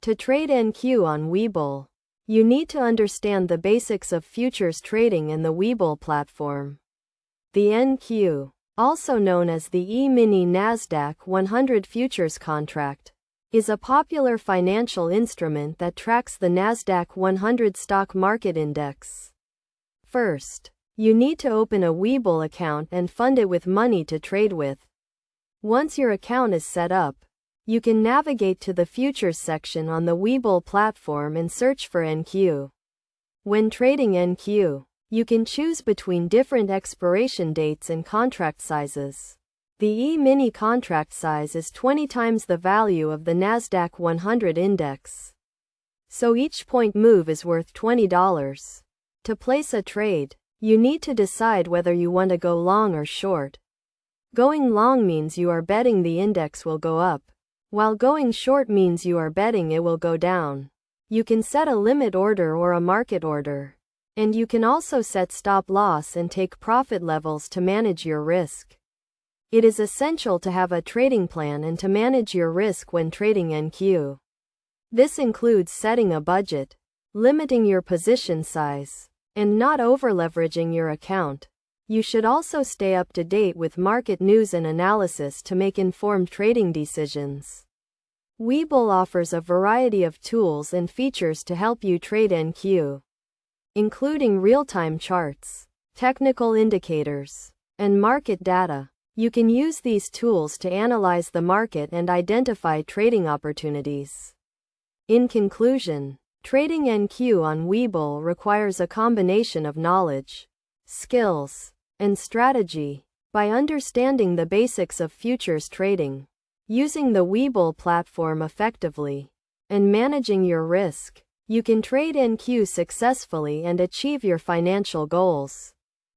To trade NQ on Webull, you need to understand the basics of futures trading in the Webull platform. The NQ, also known as the E-mini Nasdaq 100 futures contract, is a popular financial instrument that tracks the Nasdaq 100 stock market index. First, you need to open a Webull account and fund it with money to trade with. Once your account is set up, you can navigate to the Futures section on the Webull platform and search for NQ. When trading NQ, you can choose between different expiration dates and contract sizes. The E-mini contract size is 20 times the value of the Nasdaq 100 index. So each point move is worth $20. To place a trade, you need to decide whether you want to go long or short. Going long means you are betting the index will go up, while going short means you are betting it will go down. You can set a limit order or a market order. And you can also set stop loss and take profit levels to manage your risk. It is essential to have a trading plan and to manage your risk when trading NQ. This includes setting a budget, limiting your position size, and not over-leveraging your account. You should also stay up to date with market news and analysis to make informed trading decisions. Webull offers a variety of tools and features to help you trade NQ, including real-time charts, technical indicators, and market data. You can use these tools to analyze the market and identify trading opportunities. In conclusion, trading NQ on Webull requires a combination of knowledge, skills, and strategy. By understanding the basics of futures trading, using the Webull platform effectively, and managing your risk, you can trade NQ successfully and achieve your financial goals.